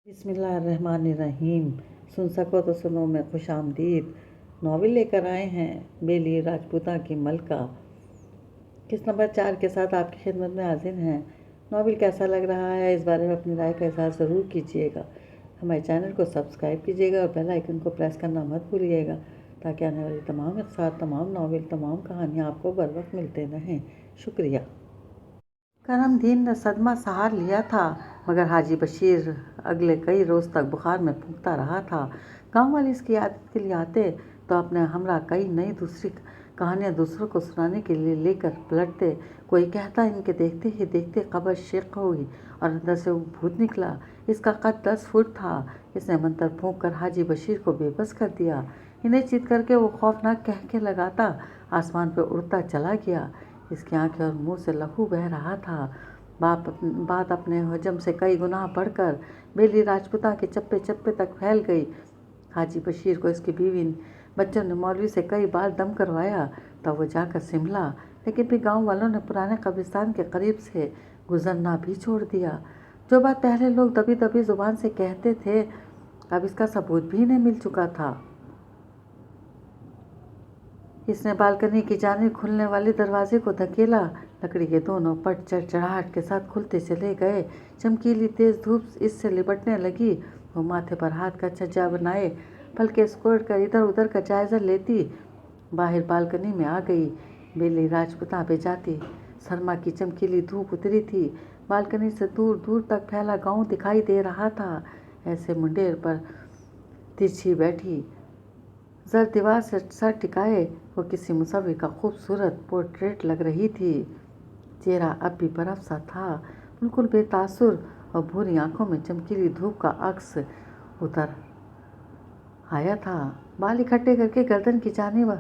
بسم اللہ الرحمن الرحیم۔ سن سکو تو سنو میں خوش آمدید ناول لے کر آئے ہیں بیلی راجپوتہ کی ملکہ۔ قسط نمبر 4 کے ساتھ آپ کی خدمت میں حاضر ہیں۔ ناول کیسا لگ رہا ہے اس بارے میں اپنی رائے کا اظہار ضرور کیجیے گا۔ ہمارے چینل کو سبسکرائب کیجیے گا اور بیل آئیکن کو پریس کرنا مت بھولیے گا تاکہ آنے والی تمام اقساط، تمام ناول، تمام کہانیاں آپ کو بر وقت ملتے رہیں۔ شکریہ۔ کرم دین نے صدمہ سہار لیا تھا مگر حاجی بشیر اگلے کئی روز تک بخار میں پھونکتا رہا تھا۔ گاؤں والے اس کی عیادت کے لیے آتے تو اپنے ہمراہ کئی نئی دوسری کہانیاں دوسروں کو سنانے کے لیے لے کر پلٹتے۔ کوئی کہتا ان کے دیکھتے ہی دیکھتے قبر شق ہوئی اور اندر سے وہ بھوت نکلا۔ اس کا قد 10 فٹ تھا۔ اس نے منتر پھونک کر حاجی بشیر کو بے بس کر دیا۔ انہیں چیت کر کے وہ خوفناک کہکے لگاتا آسمان پہ اڑتا چلا گیا۔ اس کی آنکھیں اور منہ سے لہو بہہ رہا تھا۔ بات اپنے حجم سے کئی گنا بڑھ کر بیلی راجپوتہ کے چپے چپے تک پھیل گئی۔ حاجی بشیر کو اس کی بیوی بچوں نے مولوی سے کئی بار دم کروایا تب وہ جا کر سنبھلا، لیکن پھر گاؤں والوں نے پرانے قبرستان کے قریب سے گزرنا بھی چھوڑ دیا۔ جو بات پہلے لوگ دبی دبی زبان سے کہتے تھے اب اس کا ثبوت بھی انہیں مل چکا تھا۔ اس نے بالکنی کی جانب کھلنے والے دروازے کو دھکیلا۔ لکڑی کے دونوں پٹ چڑچڑاہٹ کے ساتھ کھلتے چلے گئے۔ چمکیلی تیز دھوپ اس سے لپٹنے لگی۔ وہ ماتھے پر ہاتھ کا چھجا بنائے پلکیں سکوڑ کر ادھر ادھر کا جائزہ لیتی باہر بالکنی میں آ گئی۔ بیلی راجپوتہ پہ جاتی سرما کی چمکیلی دھوپ اتری تھی۔ بالکنی سے دور دور تک پھیلا گاؤں دکھائی دے رہا تھا۔ ایسے منڈیر پر ترچھی بیٹھی زرد دیوار سے سر ٹکائے وہ کسی مصور کا خوبصورت پورٹریٹ لگ رہی تھی۔ چہرہ اب بھی برف سا تھا، بالکل بے تاثر، اور بھوری آنکھوں میں چمکیلی دھوپ کا عکس اتر آیا تھا۔ بال اکٹھے کر کے گردن کی جانب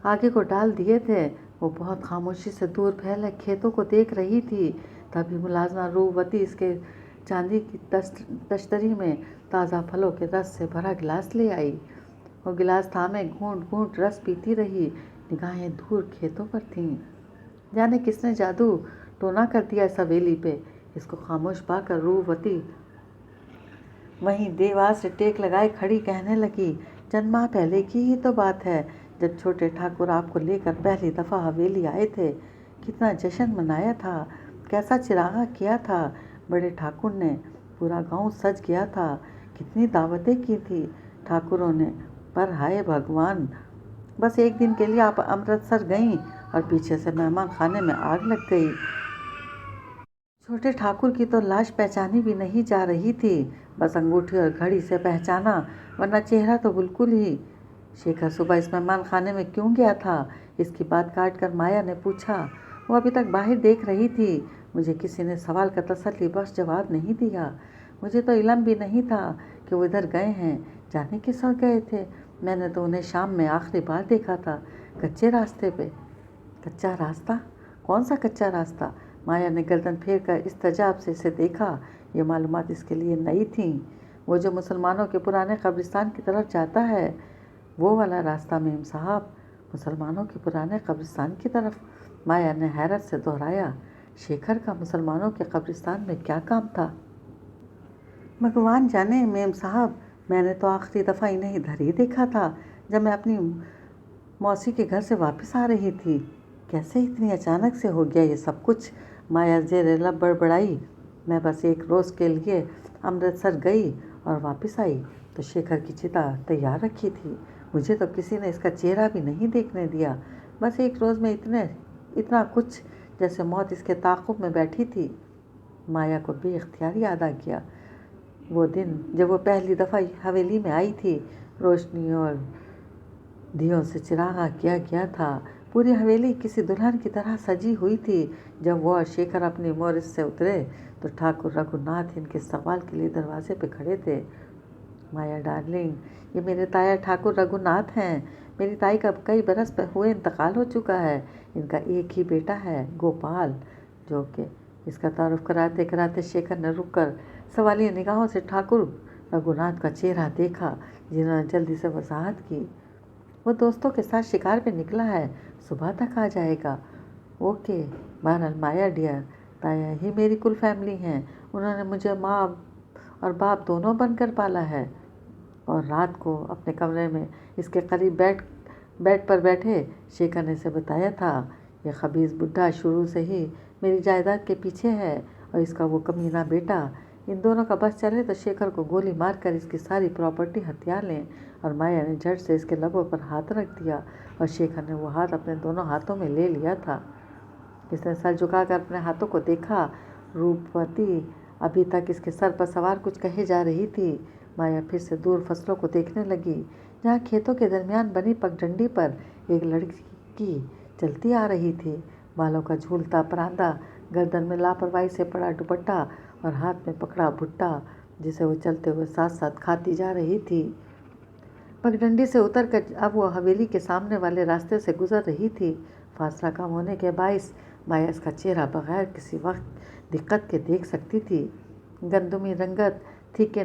آگے کو ڈال دیے تھے۔ وہ بہت خاموشی سے دور پھیلے کھیتوں کو دیکھ رہی تھی۔ تبھی ملازمہ روپوتی اس کے چاندی کی تشتری میں تازہ پھلوں کے رس سے بھرا گلاس لے آئی۔ وہ گلاس تھامے گھونٹ گھونٹ رس پیتی رہی۔ نگاہیں دور کھیتوں پر تھیں۔ جانے کس نے جادو ٹونا کر دیا اس حویلی پہ۔ اس کو خاموش پا کر روپوتی وہیں دیوار سے ٹیک لگائے کھڑی کہنے لگی، چند ماہ پہلے کی ہی تو بات ہے جب چھوٹے ٹھاکر آپ کو لے کر پہلی دفعہ حویلی آئے تھے۔ کتنا جشن منایا تھا، کیسا چراغاں کیا تھا بڑے ٹھاکر نے۔ پورا گاؤں سج گیا تھا۔ کتنی دعوتیں کی تھی ٹھاکروں نے، پر ہائے بھگوان، بس ایک دن کے لیے آپ امرتسر گئیں اور پیچھے سے مہمان خانے میں آگ لگ گئی۔ چھوٹے ٹھاکر کی تو لاش پہچانی بھی نہیں جا رہی تھی، بس انگوٹھی اور گھڑی سے پہچانا، ورنہ چہرہ تو بالکل ہی۔ شیکھر صبح اس مہمان خانے میں کیوں گیا تھا؟ اس کی بات کاٹ کر مایا نے پوچھا۔ وہ ابھی تک باہر دیکھ رہی تھی۔ مجھے کسی نے سوال کا تسلی بخش جواب نہیں دیا۔ مجھے تو علم بھی نہیں تھا کہ وہ ادھر گئے ہیں۔ جانے کس وقت گئے تھے؟ میں نے تو انہیں شام میں آخری بار دیکھا تھا، کچے راستے پہ۔ کچا راستہ؟ کون سا کچا راستہ؟ مایا نے گردن پھیر کر استعجاب سے اسے دیکھا۔ یہ معلومات اس کے لیے نئی تھیں۔ وہ جو مسلمانوں کے پرانے قبرستان کی طرف جاتا ہے، وہ والا راستہ میم صاحب۔ مسلمانوں کے پرانے قبرستان کی طرف؟ مایا نے حیرت سے دہرایا۔ شیکھر کا مسلمانوں کے قبرستان میں کیا کام تھا؟ بھگوان جانے میم صاحب، میں نے تو آخری دفعہ انہیں ادھر ہی دیکھا تھا جب میں اپنی موسی کے گھر سے واپس آ رہی تھی۔ کیسے اتنی اچانک سے ہو گیا یہ سب کچھ؟ مایا زیر لب بڑبڑائی۔ میں بس ایک روز کے لیے امرتسر گئی اور واپس آئی تو شیکھر کی چتا تیار رکھی تھی۔ مجھے تو کسی نے اس کا چہرہ بھی نہیں دیکھنے دیا۔ بس ایک روز میں اتنا کچھ جیسے موت اس کے تعاقب میں بیٹھی تھی۔ مایا کو بے اختیار یاد آ گیا وہ دن جب وہ پہلی دفعہ حویلی میں آئی تھی۔ روشنی اور دیوں سے چراغاں کیا گیا تھا۔ پوری حویلی کسی دلہن کی طرح سجی ہوئی تھی۔ جب وہ اور شیکھر اپنی مورس سے اترے تو ٹھاکر رگھو ناتھ ان کے استقبال کے لیے دروازے پہ کھڑے تھے۔ مایا ڈارلنگ، یہ میرے تایا ٹھاکر رگھو ناتھ ہیں۔ میری تائی کا کئی برس ہوئے انتقال ہو چکا ہے۔ ان کا ایک ہی بیٹا ہے گوپال، جو کہ اس کا تعارف کراتے کراتے شیکھر نے رک کر سوالیہ نگاہوں سے ٹھاکر رگھو ناتھ کا چہرہ دیکھا، جنہوں نے جلدی سے وضاحت کی، وہ دوستوں کے ساتھ شکار پہ نکلا ہے، صبح تک آ جائے گا۔ اوکے، بہرحال مایا ڈیئر، تایا ہی میری کل فیملی ہیں۔ انہوں نے مجھے ماں اور باپ دونوں بن کر پالا ہے، اور رات کو اپنے کمرے میں اس کے قریب بیڈ پر بیٹھے شیکھر نے اسے بتایا تھا، یہ خبیث بڈھا شروع سے ہی میری جائیداد کے پیچھے ہے، اور اس کا وہ کمینہ بیٹا، ان دونوں کا بس چلے تو شیکھر کو گولی مار کر اس کی ساری پراپرٹی ہتھیا لیں۔ اور مایا نے جھٹ سے اس کے لبوں پر ہاتھ رکھ دیا، اور شیکھر نے وہ ہاتھ اپنے دونوں ہاتھوں میں لے لیا تھا۔ اس نے سر جھکا کر اپنے ہاتھوں کو دیکھا۔ روپوتی ابھی تک اس کے سر پر سوار کچھ کہے جا رہی تھی۔ مایا پھر سے دور فصلوں کو دیکھنے لگی، جہاں کھیتوں کے درمیان بنی پگڈنڈی پر ایک لڑکی چلتی آ رہی تھی، بالوں کا جھولتا پراندہ، گردن میں لاپرواہی سے پڑا دوپٹہ اور ہاتھ میں پکڑا بھٹا، جسے وہ چلتے ہوئے ساتھ ساتھ کھاتی جا رہی تھی۔ پگڈنڈی سے اتر کر اب وہ حویلی کے سامنے والے راستے سے گزر رہی تھی۔ فاصلہ کم ہونے کے باعث مایا اس کا چہرہ بغیر کسی وقت دقت کے دیکھ سکتی تھی۔ گندمی رنگت، پھیکے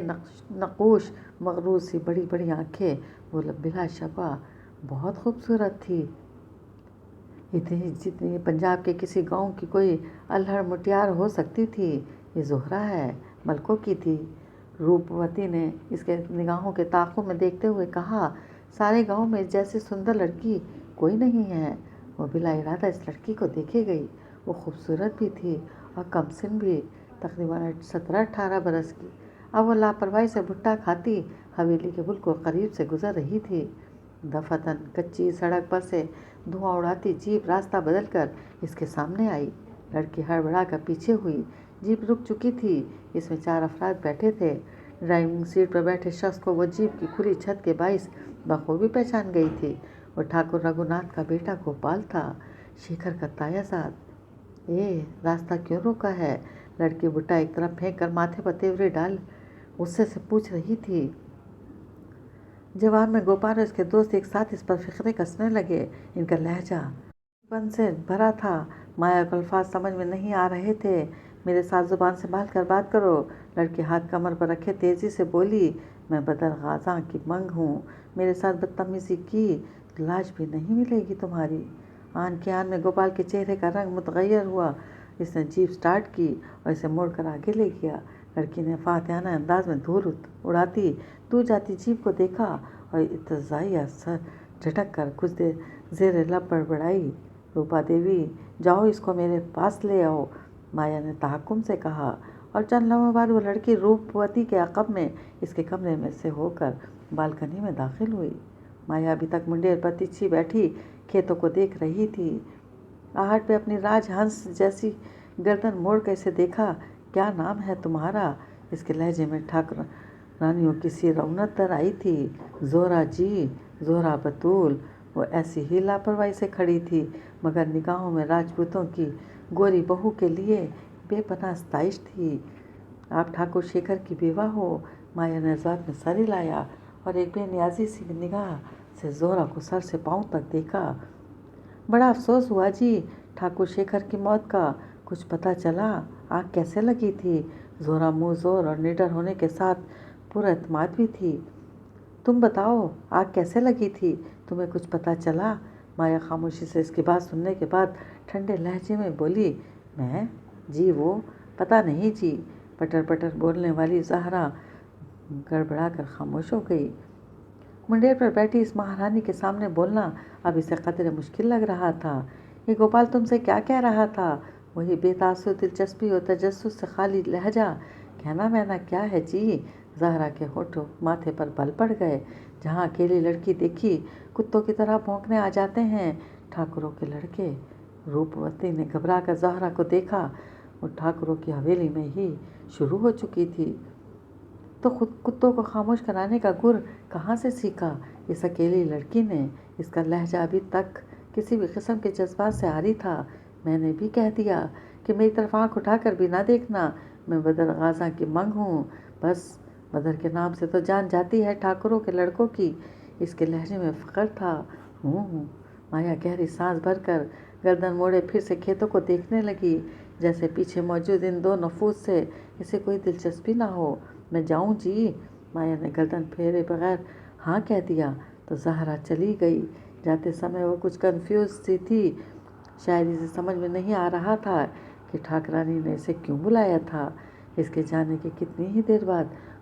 نقوش، مغروض سی بڑی بڑی آنکھیں، وہ بلا شبہ بہت خوبصورت تھی، اتنی جتنی پنجاب کے کسی گاؤں کی کوئی الہڑ مٹیار ہو سکتی تھی۔ یہ زہرہ ہے، ملکوں کی تھی، روپوتی نے اس کے نگاہوں کے تعاقب میں دیکھتے ہوئے کہا۔ سارے گاؤں میں اس جیسی سندر لڑکی کوئی نہیں ہے۔ وہ بلا ارادہ اس لڑکی کو دیکھے گئی۔ وہ خوبصورت بھی تھی اور کم سن بھی، تقریباً 17-18 برس کی۔ اب وہ لاپرواہی سے بھٹا کھاتی حویلی کے بالکل قریب سے گزر رہی تھی۔ دفعتاً کچی سڑک پر سے دھواں اڑاتی جیپ راستہ بدل کر اس کے سامنے آئی۔ لڑکی ہڑبڑا کر پیچھے ہوئی۔ جیپ رک چکی تھی، اس میں 4 افراد بیٹھے تھے۔ ڈرائیونگ سیٹ پر بیٹھے شخص کو وہ جیپ کی کھلی چھت کے باعث بخوبی پہچان گئی تھی۔ وہ ٹھاکر رگھوناتھ کا بیٹا گوپال تھا، شیکھر کا تایا زاد۔ راستہ کیوں روکا ہے؟ لڑکی بھٹا ایک طرف پھینک کر ماتھے پر تیوری ڈال غصے سے پوچھ رہی تھی۔ جواب میں گوپال اور اس کے دوست ایک ساتھ اس پر فقرے کسنے لگے۔ ان کا لہجہ پن سے بھرا تھا، مایا کو الفاظ سمجھ میں نہیں آ رہے تھے۔ میرے ساتھ زبان سنبھال کر بات کرو، لڑکی ہاتھ کمر پر رکھے تیزی سے بولی۔ میں بدر غازاں کی منگ ہوں، میرے ساتھ بدتمیزی کی تو لاج بھی نہیں ملے گی تمہاری۔ آن کے آن میں گوپال کے چہرے کا رنگ متغیر ہوا۔ اس نے جیپ سٹارٹ کی اور اسے موڑ کر آگے لے گیا۔ لڑکی نے فاتحانہ انداز میں دھول اڑاتی دور جاتی جیپ کو دیکھا اور ارتجاعیہ سر جھٹک کر کچھ دیر زیر لب بڑبڑائی۔ روپا دیوی، جاؤ اس کو میرے پاس لے آؤ، مایا نے تحکم سے کہا، اور چند لمحوں بعد وہ لڑکی روپوتی کے عقب میں اس کے کمرے میں سے ہو کر بالکنی میں داخل ہوئی۔ مایا ابھی تک منڈیر پر تچھی بیٹھی کھیتوں کو دیکھ رہی تھی۔ آہٹ پہ اپنی راج ہنس جیسی گردن موڑ کر اسے دیکھا۔ کیا نام ہے تمہارا؟ اس کے لہجے میں ٹھاکرانیوں کی سی رونق در آئی تھی۔ زہرہ جی، زہرہ بتول۔ وہ ایسی ہی لاپرواہی سے کھڑی تھی، مگر نگاہوں میں راجپوتوں کی گوری بہو کے لیے بے پناہ ستائش تھی۔ آپ ٹھاکر شیکھر کی بیوہ ہو؟ مایا نے ذات میں سر ہلایا اور ایک بے نیازی سی نگاہ سے زہرہ کو سر سے پاؤں تک دیکھا۔ بڑا افسوس ہوا جی، ٹھاکر شیکھر کی موت کا کچھ پتہ چلا؟ آگ کیسے لگی تھی؟ زہرہ منہ زور اور نڈر ہونے کے ساتھ پر اعتماد بھی تھی۔ تم بتاؤ، آگ کیسے لگی تھی؟ تمہیں کچھ پتہ چلا؟ مایا خاموشی سے اس کی بات سننے کے بعد ٹھنڈے لہجے میں بولی۔ میں؟ جی وہ پتہ نہیں جی۔ پٹر پٹر بولنے والی زہرہ گڑبڑا کر خاموش ہو گئی۔ منڈیر پر بیٹھی اس مہارانی کے سامنے بولنا اب اسے قدرے مشکل لگ رہا تھا۔ یہ گوپال تم سے کیا کہہ رہا تھا؟ وہی بے تاثر دلچسپی اور تجسس سے خالی لہجہ۔ کہنا وہنا کیا ہے جی؟ زہرہ کے ہونٹ ماتھے پر بل پڑ گئے۔ جہاں اکیلی لڑکی دیکھی کتوں کی طرح بھونکنے آ جاتے ہیں ٹھاکروں کے لڑکے۔ روپوتی نے گھبرا کر زہرہ کو دیکھا۔ وہ ٹھاکروں کی حویلی میں ہی شروع ہو چکی تھی، تو خود کتوں کو خاموش کرانے کا گر کہاں سے سیکھا اس اکیلی لڑکی نے؟ اس کا لہجہ ابھی تک کسی بھی قسم کے جذبات سے عاری تھا۔ میں نے بھی کہہ دیا کہ میری طرف آنکھ اٹھا کر بھی نہ دیکھنا، میں بدر غازاں کی منگ ہوں۔ بس بدر کے نام سے تو جان جاتی ہے ٹھاکروں کے لڑکوں کی۔ اس کے لہجے میں فخر تھا۔ ہوں۔ مایا گہری سانس بھر کر گردن موڑے پھر سے کھیتوں کو دیکھنے لگی، جیسے پیچھے موجود ان 2 نفوس سے اسے کوئی دلچسپی نہ ہو۔ میں جاؤں جی؟ مایا نے گردن پھیرے بغیر ہاں کہہ دیا تو زہرہ چلی گئی۔ جاتے سمے وہ کچھ کنفیوز سی تھی، شاید اسے سمجھ میں نہیں آ رہا تھا کہ ٹھاکرانی نے اسے کیوں بلایا تھا۔ اس کے جانے کے کتنی ہی دیر بعد